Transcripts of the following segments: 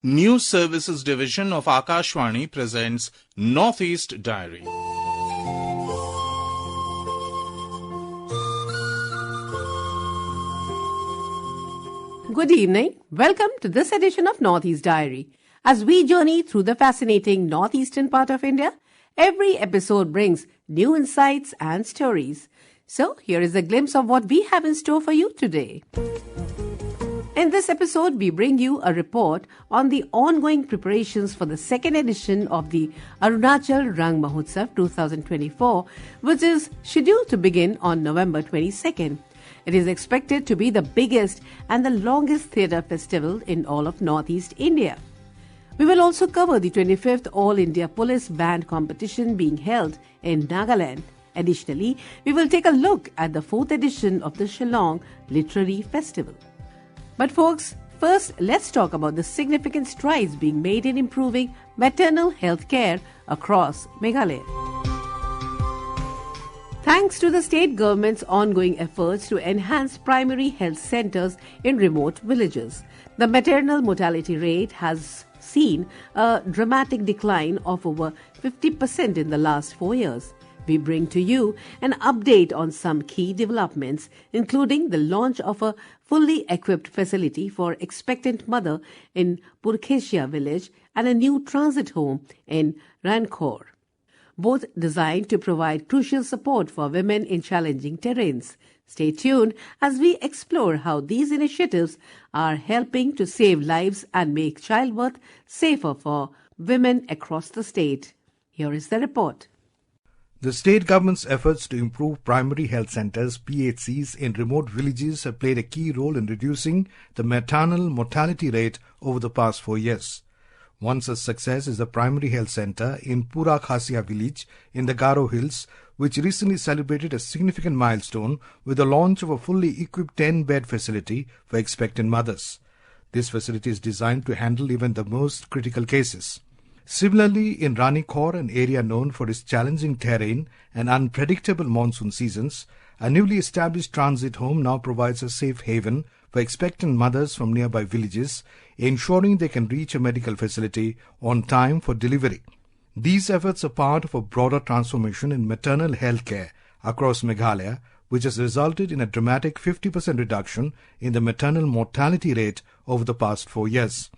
News Services Division of Akashvani presents Northeast Diary. Good evening. Welcome to this edition of Northeast Diary. As we journey through the fascinating northeastern part of India, every episode brings new insights and stories. So, here is a glimpse of what we have in store for you today. In this episode, we bring you a report on the ongoing preparations for the second edition of the Arunachal Rang Mahotsav 2024, which is scheduled to begin on November 22nd. It is expected to be the biggest and the longest theatre festival in all of Northeast India. We will also cover the 25th All India Police Band competition being held in Nagaland. Additionally, we will take a look at the 4th edition of the Shillong Literary Festival. But folks, first let's talk about the significant strides being made in improving maternal health care across Meghalaya. Thanks to the state government's ongoing efforts to enhance primary health centers in remote villages, the maternal mortality rate has seen a dramatic decline of over 50% in the last 4 years. We bring to you an update on some key developments, including the launch of a fully equipped facility for expectant mother in Purkhesia village and a new transit home in Rankhor, both designed to provide crucial support for women in challenging terrains. Stay tuned as we explore how these initiatives are helping to save lives and make childbirth safer for women across the state. Here is the report. The state government's efforts to improve primary health centers, PHCs, in remote villages have played a key role in reducing the maternal mortality rate over the past 4 years. One such success is the primary health center in Pura Khasia village in the Garo Hills, which recently celebrated a significant milestone with the launch of a fully equipped 10-bed facility for expectant mothers. This facility is designed to handle even the most critical cases. Similarly, in Rankhor, an area known for its challenging terrain and unpredictable monsoon seasons, a newly established transit home now provides a safe haven for expectant mothers from nearby villages, ensuring they can reach a medical facility on time for delivery. These efforts are part of a broader transformation in maternal health care across Meghalaya, which has resulted in a dramatic 50% reduction in the maternal mortality rate over the past 4 years.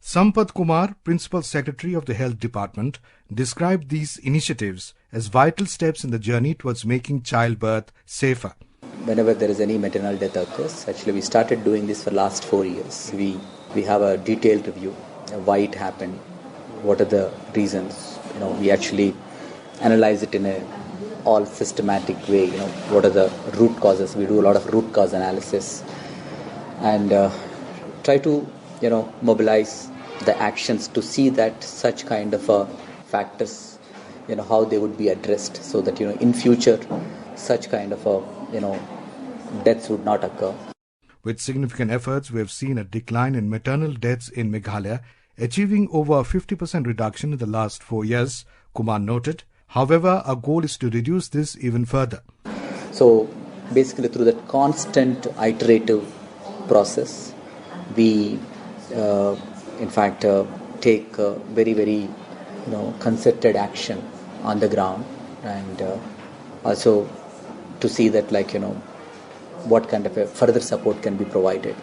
Sampath Kumar, Principal Secretary of the Health Department, described these initiatives as vital steps in the journey towards making childbirth safer. Whenever there is any maternal death occurs, actually we started doing this for the last 4 years. We have a detailed review, why it happened, what are the reasons. We actually analyze it in a all systematic way. What are the root causes. We do a lot of root cause analysis and try to mobilize the actions to see that such kind of factors, how they would be addressed, so that in future such kind of deaths would not occur. With significant efforts, we have seen a decline in maternal deaths in Meghalaya, achieving over a 50% reduction in the last 4 years, Kumar noted. However, our goal is to reduce this even further. So basically through that constant iterative process, we take very, very concerted action on the ground, and also to see that what kind of a further support can be provided.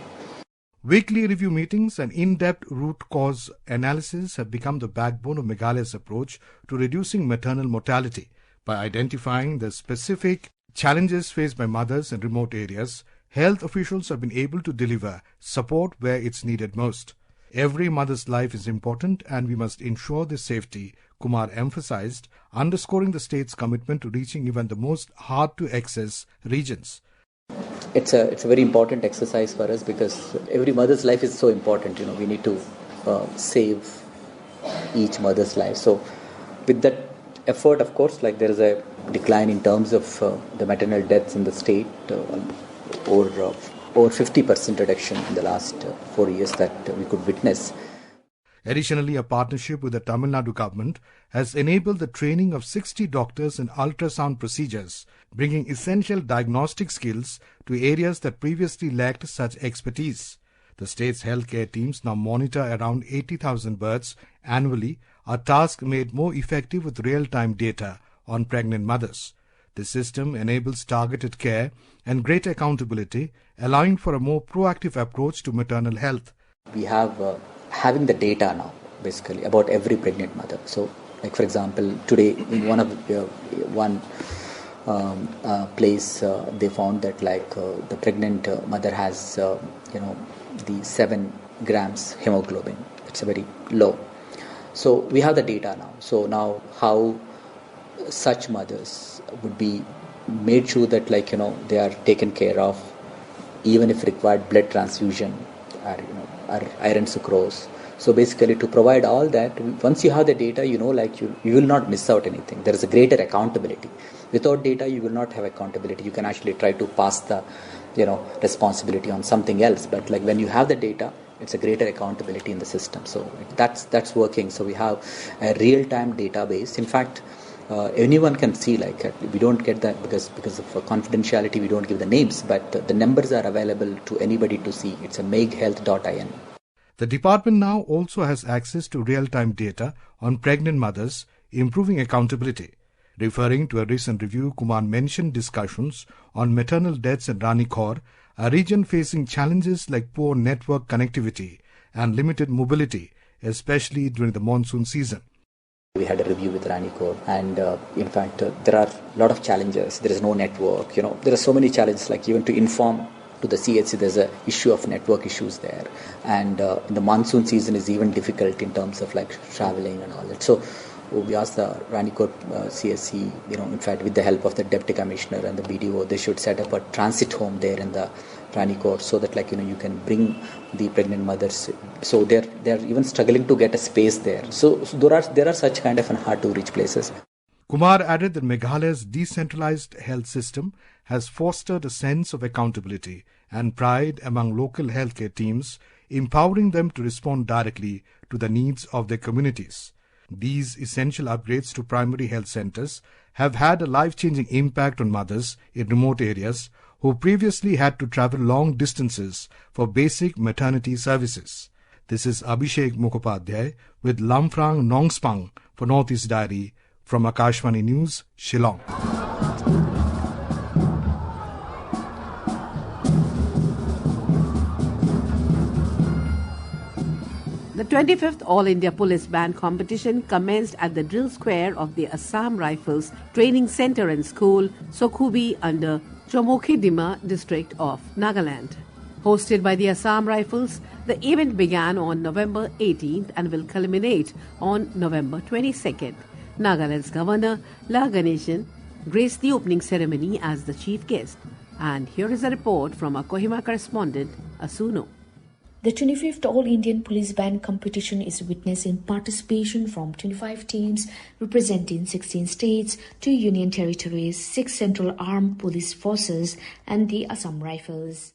Weekly review meetings and in-depth root cause analysis have become the backbone of Meghalaya's approach to reducing maternal mortality. By identifying the specific challenges faced by mothers in remote areas, health officials have been able to deliver support where it's needed most. Every mother's life is important and we must ensure their safety, Kumar emphasized, underscoring the state's commitment to reaching even the most hard-to-access regions. It's a very important exercise for us because every mother's life is so important. We need to save each mother's life. So with that effort, of course, there is a decline in terms of the maternal deaths in the state, over 50% reduction in the last 4 years that we could witness. Additionally, a partnership with the Tamil Nadu government has enabled the training of 60 doctors in ultrasound procedures, bringing essential diagnostic skills to areas that previously lacked such expertise. The state's healthcare teams now monitor around 80,000 births annually, a task made more effective with real-time data on pregnant mothers. The system enables targeted care and greater accountability, allowing for a more proactive approach to maternal health. We have having the data now, basically, about every pregnant mother. So, like for example, today in one place they found that the pregnant mother has the 7 grams hemoglobin. It's a very low. So we have the data now. So now how such mothers would be made sure that they are taken care of, even if required blood transfusion or iron sucrose. So basically, to provide all that, once you have the data, you will not miss out anything. There is a greater accountability. Without data, you will not have accountability. You can actually try to pass the responsibility on something else. But when you have the data, it's a greater accountability in the system. So that's working. So we have a real-time database. In fact, anyone can see, we don't get that because of confidentiality, we don't give the names, but the numbers are available to anybody to see. It's a meghealth.in. The department now also has access to real-time data on pregnant mothers, improving accountability. Referring to a recent review, Kumar mentioned discussions on maternal deaths in Ranikor, a region facing challenges like poor network connectivity and limited mobility, especially during the monsoon season. We had a review with Ranikor, and in fact, there are a lot of challenges. There is no network. There are so many challenges, even to inform to the CHC, there's a issue of network issues there. And in the monsoon season is even difficult in terms of traveling and all that. So we asked the Ranikot CSC, in fact, with the help of the Deputy Commissioner and the BDO, they should set up a transit home there in the Ranikot so that you can bring the pregnant mothers. So they're even struggling to get a space there. So there are such kind of hard to reach places. Kumar added that Meghalaya's decentralized health system has fostered a sense of accountability and pride among local healthcare teams, empowering them to respond directly to the needs of their communities. These essential upgrades to primary health centers have had a life-changing impact on mothers in remote areas who previously had to travel long distances for basic maternity services. This is Abhishek Mukhopadhyay with Lamfrang Nongspang for Northeast Diary from Akashvani News, Shillong. The 25th All India Police Band competition commenced at the drill square of the Assam Rifles Training Centre and School, Sokhubi, under Chomokhidima district of Nagaland. Hosted by the Assam Rifles, the event began on November 18th and will culminate on November 22nd. Nagaland's Governor La Ganeshan graced the opening ceremony as the chief guest. And here is a report from our Kohima correspondent, Asuno. The 25th All Indian Police Band competition is witnessing participation from 25 teams representing 16 states, 2 union territories, 6 central armed police forces and the Assam Rifles.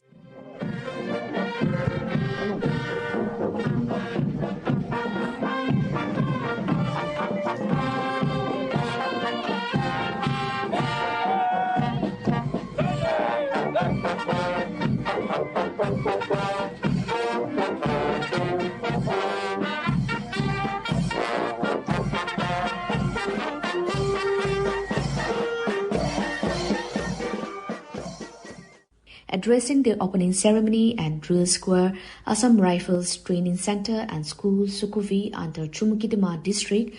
Addressing the opening ceremony and drill square, Assam Rifles Training Centre and School, Sukhuvi, under Chumukidima district,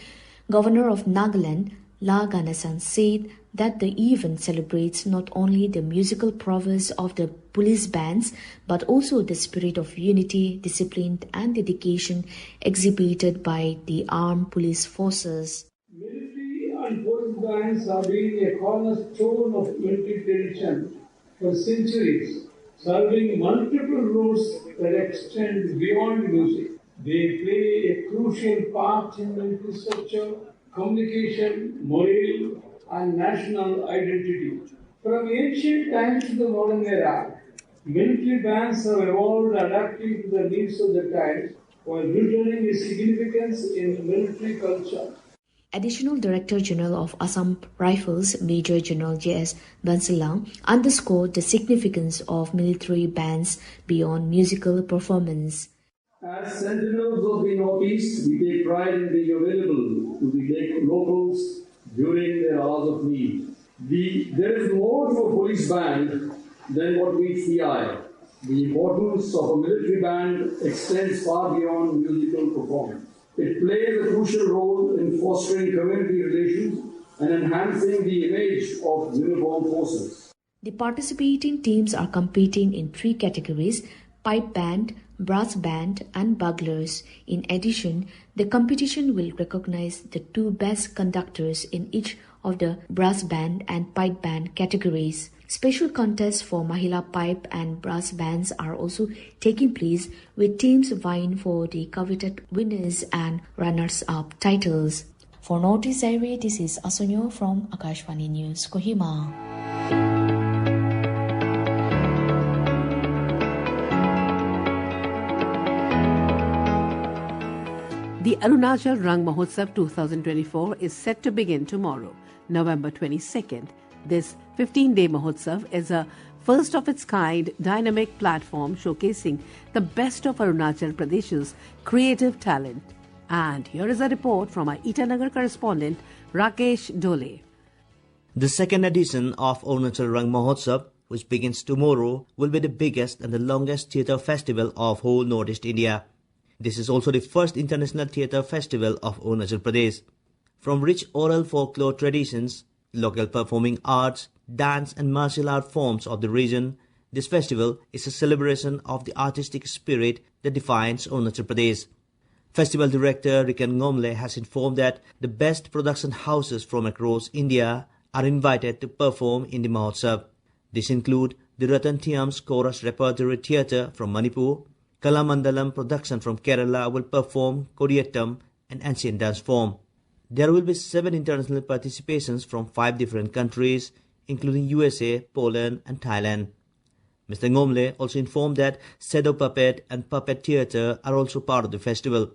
Governor of Nagaland, La Ganeshan, said that the event celebrates not only the musical prowess of the police bands, but also the spirit of unity, discipline and dedication exhibited by the armed police forces. Military and police bands have been a cornerstone of military tradition for centuries, serving multiple roles that extend beyond music. They play a crucial part in military structure, communication, morale, and national identity. From ancient times to the modern era, military bands have evolved, adapting to the needs of the times while retaining a significance in military culture. Additional Director General of Assam Rifles, Major General J.S. Bansilang, underscored the significance of military bands beyond musical performance. As sentinels of the Northeast, we take pride in being available to the locals during their hours of need. There is more to a police band than what meets the eye. The importance of a military band extends far beyond musical performance. It plays a crucial role in fostering community relations and enhancing the image of uniformed forces. The participating teams are competing in 3 categories: pipe band, brass band, and buglers. In addition, the competition will recognize the 2 best conductors in each of the brass band and pipe band categories. Special contests for Mahila pipe and brass bands are also taking place, with teams vying for the coveted winners and runners-up titles. For Northeast Diary, this is Asonyo from Akashvani News, Kohima. The Arunachal Rang Mahotsav 2024 is set to begin tomorrow, November 22nd. This 15-day Mahotsav is a first-of-its-kind dynamic platform showcasing the best of Arunachal Pradesh's creative talent. And here is a report from our Itanagar correspondent, Rakesh Dole. The second edition of Arunachal Rang Mahotsav, which begins tomorrow, will be the biggest and the longest theatre festival of whole Northeast India. This is also the first international theatre festival of Arunachal Pradesh. From rich oral folklore traditions, local performing arts, dance and martial art forms of the region, this festival is a celebration of the artistic spirit that defines Arunachal Pradesh. Festival director Rikan Ngomle has informed that the best production houses from across India are invited to perform in the Mahotsav. These include the Ratan Thiam's Chorus Repertory Theatre from Manipur. Kalamandalam production from Kerala will perform Kodiyattam, an ancient dance form. There will be 7 international participations from 5 different countries, including USA, Poland and Thailand. Mr. Ngomle also informed that Shadow Puppet and Puppet Theatre are also part of the festival.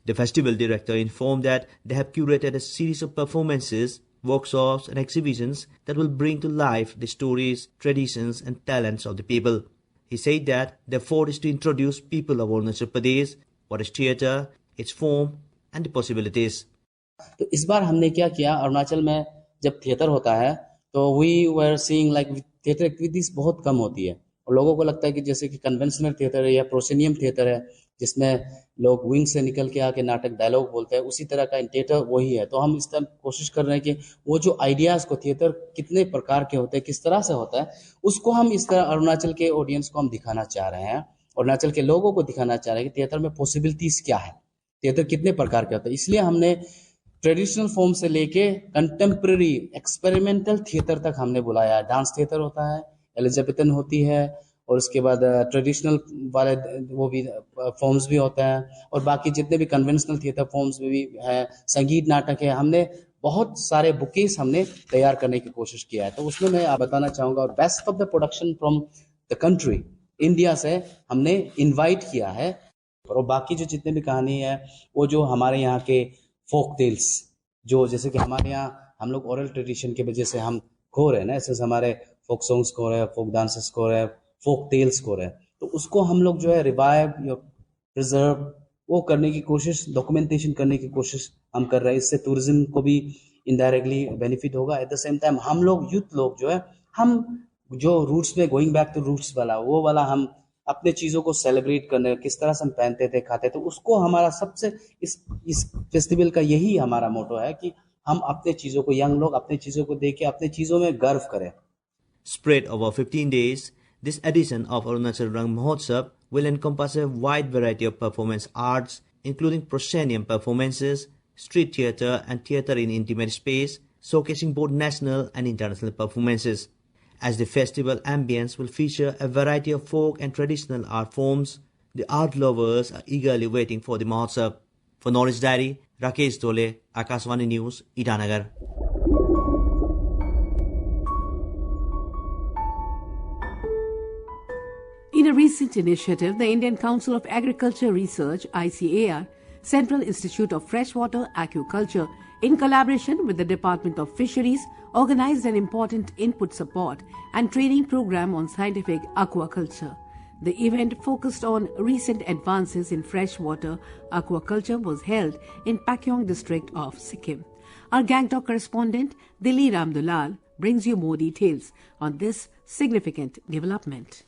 The festival director informed that they have curated a series of performances, workshops and exhibitions that will bring to life the stories, traditions and talents of the people. He said that their effort is to introduce people of Arunachal Pradesh, what is theatre, its form and the possibilities. तो इस बार हमने क्या किया, अरुणाचल में जब theatre होता है तो we were seeing like theatre activities बहुत कम होती है और लोगों को लगता है कि जैसे कि कन्वेंशनल थिएटर है या प्रोसेनियम थिएटर है जिसमें लोग विंग से निकल के आके नाटक डायलॉग बोलते हैं, उसी तरह का थिएटर वही है. तो हम इस तरह कोशिश कर रहे हैं कि वो जो आइडियाज को थिएटर कितने प्रकार के होते हैं, किस तरह से होता है, उसको हम इस तरह अरुणाचल के ऑडियंस को हम दिखाना चाह रहे हैं, अरुणाचल के लोगों को दिखाना चाह रहे हैं कि थिएटर में पॉसिबिलिटीज क्या है, थिएटर कितने प्रकार के होते हैं. इसलिए हमने ट्रेडिशनल फॉर्म से लेके कंटेम्प्रेरी एक्सपेरिमेंटल थिएटर तक हमने बुलाया है. डांस थिएटर होता है, एलिजाबेथन होती है और उसके बाद ट्रेडिशनल वाले वो भी फॉर्म्स भी होता है और बाकी जितने भी कन्वेंशनल थिएटर फॉर्म्स में भी है, संगीत नाटक है. हमने बहुत सारे बुकेस हमने तैयार करने की कोशिश किया है. तो उसमें मैं आप बताना चाहूँगा और best of the production from the country India से हमने इन्वाइट किया है. और बाकी जो जितने भी कहानी है वो जो हमारे यहाँ के फोक टेल्स, जो जैसे कि हमारे यहाँ हम लोग ओरल ट्रेडिशन की वजह से हम खो रहे हैं ना, ऐसे हमारे फोक सॉन्ग्स खो रहे हैं, फोक डांसेस खो रहे हैं, फोक टेल्स खो रहे हैं. तो उसको हम लोग जो है रिवाइव या प्रिजर्व वो करने की कोशिश, डॉक्यूमेंटेशन करने की कोशिश हम कर रहे हैं. इससे टूरिज्म को भी इनडायरेक्टली बेनिफिट होगा. एट द सेम टाइम हम लोग यूथ लोग जो है, हम जो रूट्स में गोइंग बैक टू रूट्स वाला वो वाला हम अपने चीज़ों को सेलिब्रेट करने, किस तरह से हम पहनते थे, खाते थे, उसको हमारा सबसे इस फेस्टिवल का यही हमारा मोटो है कि हम अपने चीज़ों को, यंग लोग अपने चीज़ों को देख के अपने चीज़ों में गर्व करें. Spread over 15 days, this edition of Arunachal Rang Mahotsav will encompass a wide variety of performance arts, including proscenium performances, street theatre and theatre in intimate space, showcasing both national and international performances. As the festival ambience will feature a variety of folk and traditional art forms, the art lovers are eagerly waiting for the Mahotsav. For Northeast Diary, Rakesh Dole, Akashvani News, Itanagar. In a recent initiative, the Indian Council of Agriculture Research, ICAR, Central Institute of Freshwater Aquaculture, in collaboration with the Department of Fisheries, organized an important input support and training program on scientific aquaculture. The event focused on recent advances in freshwater aquaculture was held in Pakyong district of Sikkim. Our Gangtok correspondent Diliram Dulal brings you more details on this significant development.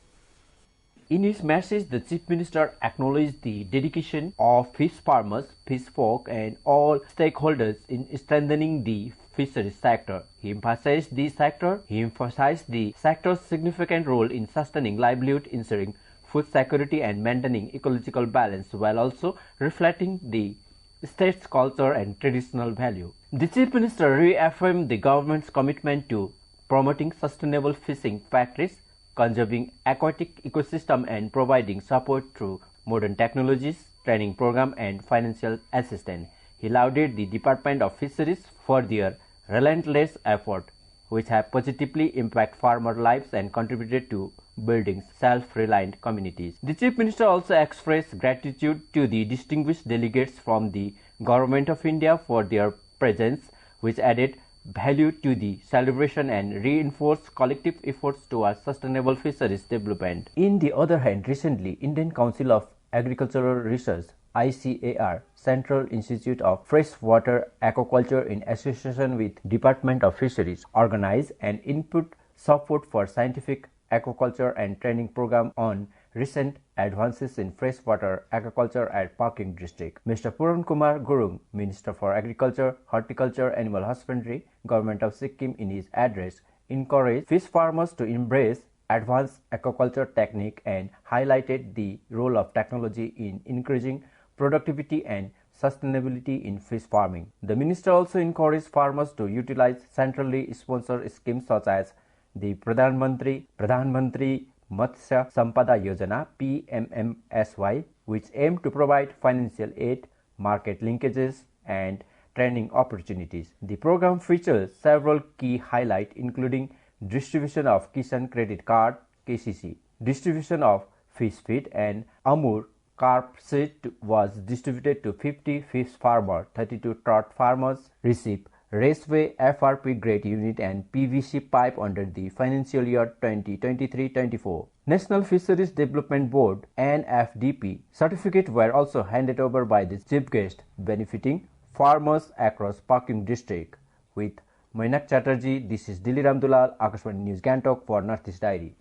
In his message, the Chief Minister acknowledged the dedication of fish farmers, fish folk and all stakeholders in strengthening the fisheries sector. He emphasized the sector's significant role in sustaining livelihood, ensuring food security and maintaining ecological balance, while also reflecting the state's culture and traditional value. The Chief Minister reaffirmed the government's commitment to promoting sustainable fishing practice, conserving aquatic ecosystem and providing support through modern technologies, training program and financial assistance. He lauded the Department of Fisheries for their relentless effort, which have positively impacted farmer lives and contributed to building self-reliant communities. The Chief Minister also expressed gratitude to the distinguished delegates from the Government of India for their presence, which added value to the celebration and reinforced collective efforts towards sustainable fisheries development. In the other hand, recently, Indian Council of Agricultural Research, ICAR, Central Institute of Freshwater Aquaculture in association with Department of Fisheries, organized an input support for scientific aquaculture and training program on recent advances in freshwater aquaculture at Pakyong district. Mr. Puran Kumar Gurung, Minister for Agriculture, Horticulture, Animal Husbandry, Government of Sikkim, in his address, encouraged fish farmers to embrace advanced aquaculture technique and highlighted the role of technology in increasing productivity and sustainability in fish farming. The minister also encouraged farmers to utilize centrally sponsored schemes such as the Pradhan Mantri Matsya Sampada Yojana PMMSY, which aim to provide financial aid, market linkages, and training opportunities. The program features several key highlights, including distribution of Kisan Credit Card (KCC), distribution of fish feed, and Amur carp seed was distributed to 50 fish farmers. 32 trout farmers received Raceway FRP grade unit and PVC pipe under the financial year 2023-24. National Fisheries Development Board (NFDP) certificates were also handed over by the chief guest, benefiting farmers across Pakyong district. With Mainak Chatterjee, this is Diliram Dulal, Akashvani News Gangtok for Northeast Diary.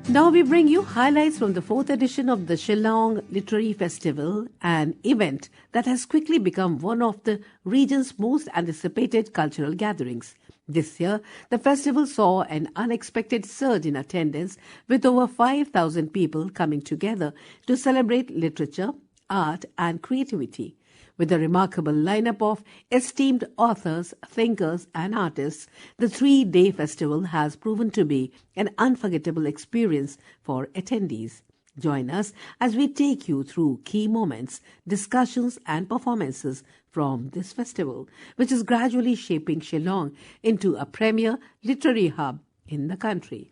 Now we bring you highlights from the 4th edition of the Shillong Literary Festival, an event that has quickly become one of the region's most anticipated cultural gatherings. This year, the festival saw an unexpected surge in attendance, with over 5,000 people coming together to celebrate literature art, and creativity. With a remarkable lineup of esteemed authors, thinkers, and artists, the 3-day festival has proven to be an unforgettable experience for attendees. Join us as we take you through key moments, discussions, and performances from this festival, which is gradually shaping Shillong into a premier literary hub in the country.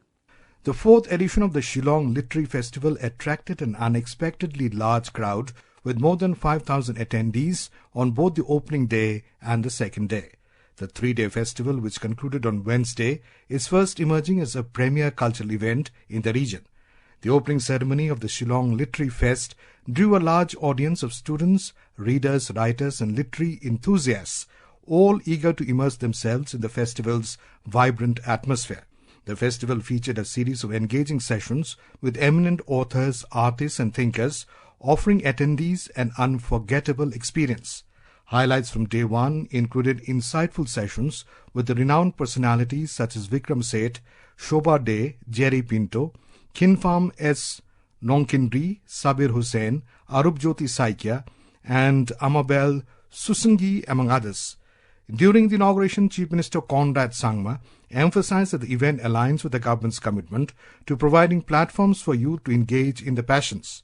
The 4th edition of the Shillong Literary Festival attracted an unexpectedly large crowd with more than 5,000 attendees on both the opening day and the second day. The 3-day festival, which concluded on Wednesday, is first emerging as a premier cultural event in the region. The opening ceremony of the Shillong Literary Fest drew a large audience of students, readers, writers and literary enthusiasts, all eager to immerse themselves in the festival's vibrant atmosphere. The festival featured a series of engaging sessions with eminent authors, artists and thinkers, offering attendees an unforgettable experience. Highlights from day one included insightful sessions with the renowned personalities such as Vikram Seth, Shobha De, Jerry Pinto, Kinfarm S. Nongkinri, Sabir Hussain, Arupjyoti Saikia, and Amabel Susungi, among others. During the inauguration, Chief Minister Conrad Sangma emphasized that the event aligns with the government's commitment to providing platforms for youth to engage in the passions.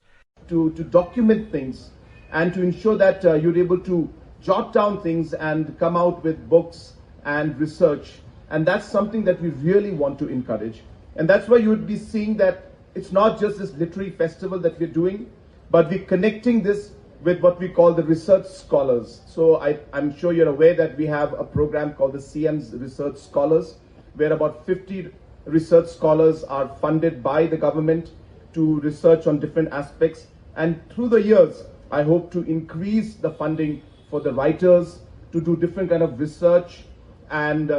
To document things and to ensure that you're able to jot down things and come out with books and research. And that's something that we really want to encourage. And that's why you would be seeing that it's not just this literary festival that we're doing, but we're connecting this with what we call the research scholars. So I'm sure you're aware that we have a program called the CM's Research Scholars, where about 50 research scholars are funded by the government to research on different aspects. And through the years, I hope to increase the funding for the writers to do different kind of research and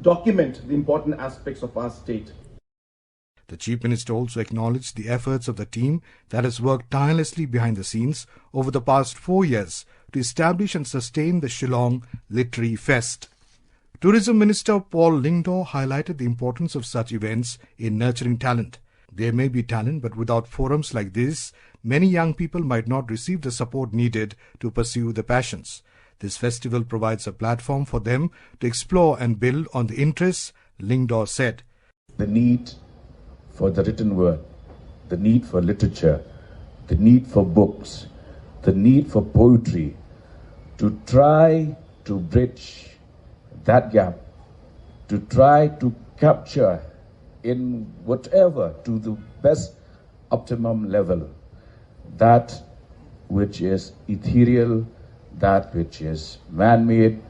document the important aspects of our state. The Chief Minister also acknowledged the efforts of the team that has worked tirelessly behind the scenes over the past 4 years to establish and sustain the Shillong Literary Fest. Tourism Minister Paul Lyngdoh highlighted the importance of such events in nurturing talent. There may be talent, but without forums like this, many young people might not receive the support needed to pursue the passions. This festival provides a platform for them to explore and build on the interests, Lyngdoh said. The need for the written word, the need for literature, the need for books, the need for poetry, to try to bridge that gap, to try to capture in whatever to the best optimum level that which is ethereal, that which is man-made,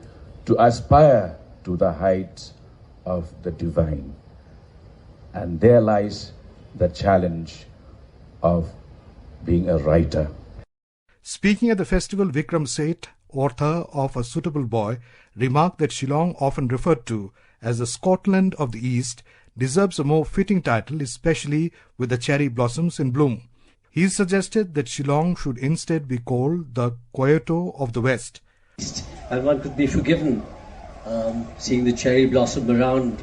to aspire to the heights of the divine. And there lies the challenge of being a writer. Speaking at the festival, Vikram Seth, author of A Suitable Boy, remarked that Shillong, often referred to as the Scotland of the East, deserves a more fitting title, especially with the cherry blossoms in bloom. He suggested that Shillong should instead be called the Kyoto of the West. And one could be forgiven seeing the cherry blossom around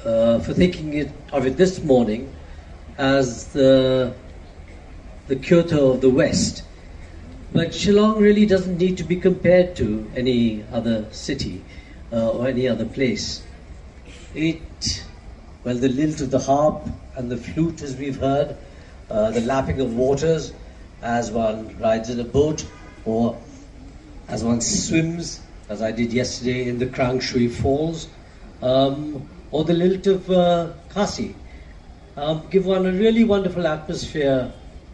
for thinking of it this morning as the Kyoto of the West. But Shillong really doesn't need to be compared to any other city or any other place. The lilt of the harp and the flute, as we've heard, the lapping of waters as one rides in a boat or as one swims, as I did yesterday in the Krang Shui Falls, or the lilt of Khasi, give one a really wonderful atmosphere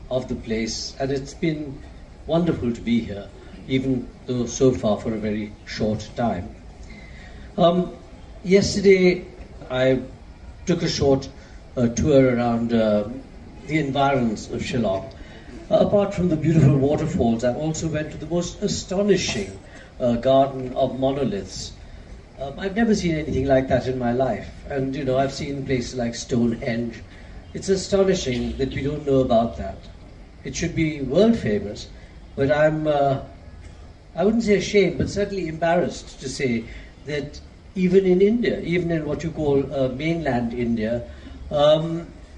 of the place, and it's been wonderful to be here, even though so far for a very short time. Yesterday I took a short tour around the environs of Shillong. Apart from the beautiful waterfalls, I also went to the most astonishing garden of monoliths. I've never seen anything like that in my life. And, you know, I've seen places like Stonehenge. It's astonishing that we don't know about that. It should be world famous, but I'm, I wouldn't say ashamed, but certainly embarrassed to say that even in India, even in what you call mainland India,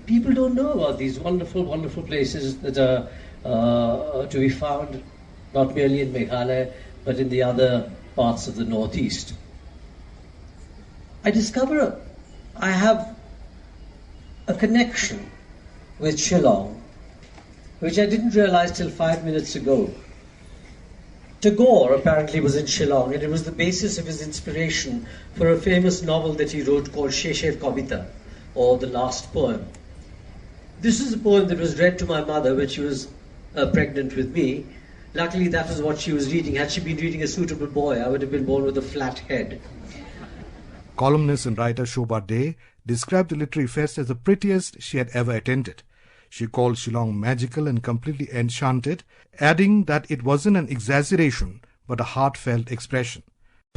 people don't know about these wonderful, wonderful places that are to be found not merely in Meghalaya but in the other parts of the northeast. I discover I have a connection with Shillong, which I didn't realize till 5 minutes ago. Tagore apparently was in Shillong, and it was the basis of his inspiration for a famous novel that he wrote called Sheshev Kavita, or The Last Poem. This is a poem that was read to my mother when she was pregnant with me. Luckily, that was what she was reading. Had she been reading a suitable boy, I would have been born with a flat head. Columnist and writer Shobha Dey described the literary fest as the prettiest she had ever attended. She called Shillong magical and completely enchanted, adding that it wasn't an exaggeration but a heartfelt expression.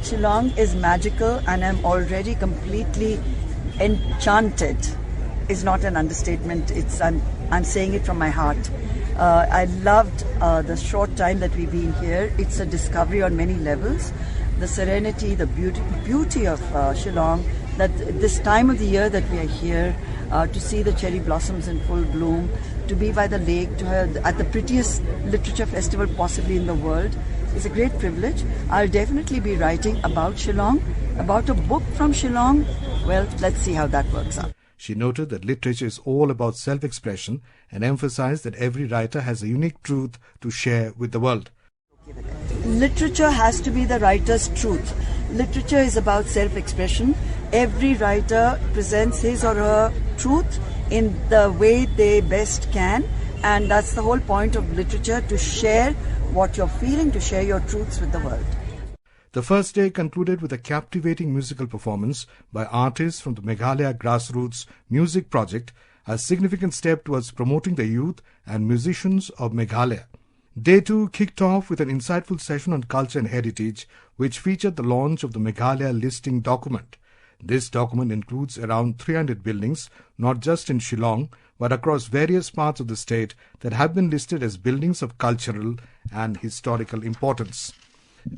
Shillong is magical and I'm already completely enchanted. Is not an understatement. I'm saying it from my heart. I loved the short time that we've been here. It's a discovery on many levels. The serenity, the beauty of Shillong, that this time of the year that we are here, to see the cherry blossoms in full bloom, to be by the lake, to have at the prettiest literature festival possibly in the world, is a great privilege. I'll definitely be writing about Shillong, about a book from Shillong. Well, let's see how that works out. She noted that literature is all about self-expression and emphasized that every writer has a unique truth to share with the world. Literature has to be the writer's truth. Literature is about self-expression. Every writer presents his or her truth in the way they best can, and that's the whole point of literature, to share what you're feeling, to share your truths with the world. The first day concluded with a captivating musical performance by artists from the Meghalaya Grassroots Music Project, a significant step towards promoting the youth and musicians of Meghalaya. Day 2 kicked off with an insightful session on culture and heritage, which featured the launch of the Meghalaya Listing Document. This document includes around 300 buildings, not just in Shillong, but across various parts of the state that have been listed as buildings of cultural and historical importance.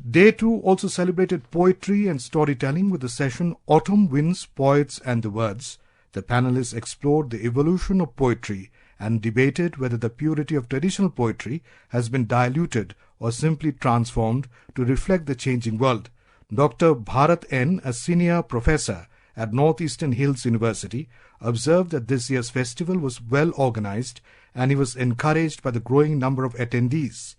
Day 2 also celebrated poetry and storytelling with the session Autumn Winds, Poets and the Words. The panelists explored the evolution of poetry and debated whether the purity of traditional poetry has been diluted or simply transformed to reflect the changing world. Dr. Bharat N., a senior professor at Northeastern Hills University, observed that this year's festival was well organized and he was encouraged by the growing number of attendees.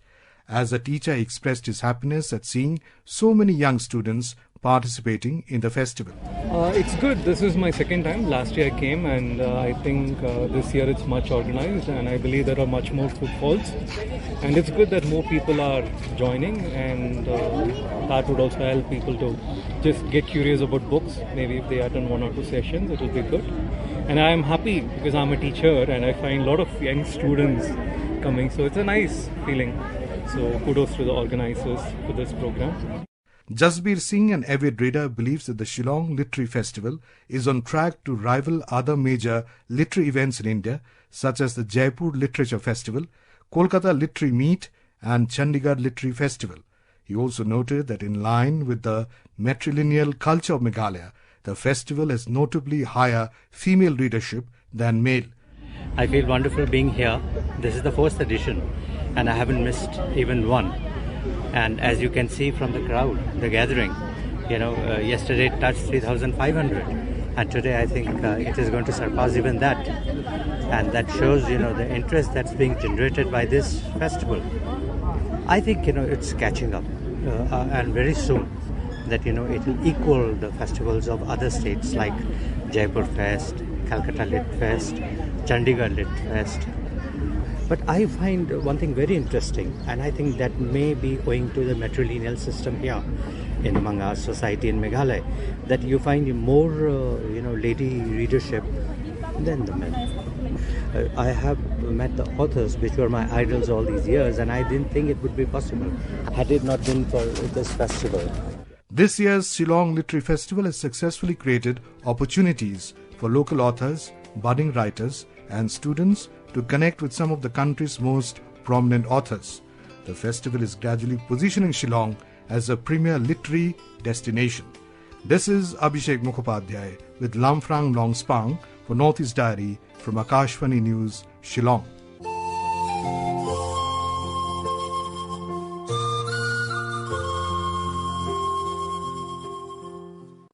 As a teacher, he expressed his happiness at seeing so many young students participating in the festival. It's good. This is my second time. Last year I came, and I think this year it's much organized, and I believe there are much more footfalls. And it's good that more people are joining, and that would also help people to just get curious about books. Maybe if they attend 1 or 2 sessions, it will be good. And I am happy because I'm a teacher and I find a lot of young students coming, so it's a nice feeling. So kudos to the organizers for this program. Jasbir Singh, an avid reader, believes that the Shillong Literary Festival is on track to rival other major literary events in India, such as the Jaipur Literature Festival, Kolkata Literary Meet and Chandigarh Literary Festival. He also noted that in line with the matrilineal culture of Meghalaya, the festival has notably higher female readership than male. I feel wonderful being here. This is the first edition and I haven't missed even one. And as you can see from the crowd, the gathering, yesterday it touched 3,500 and today I think it is going to surpass even that. And that shows, the interest that's being generated by this festival. I think, it's catching up and very soon that, it will equal the festivals of other states like Jaipur Fest, Calcutta Lit Fest, Chandigarh Lit Fest. But I find one thing very interesting, and I think that may be owing to the matrilineal system here among our society in Meghalaya, that you find more, lady readership than the men. I have met the authors, which were my idols all these years, and I didn't think it would be possible had it not been for this festival. This year's Shillong Literary Festival has successfully created opportunities for local authors, budding writers, and students to connect with some of the country's most prominent authors. The festival is gradually positioning Shillong as a premier literary destination. This is Abhishek Mukhopadhyay with Lamfrang Longspang for Northeast Diary from Akashvani News, Shillong.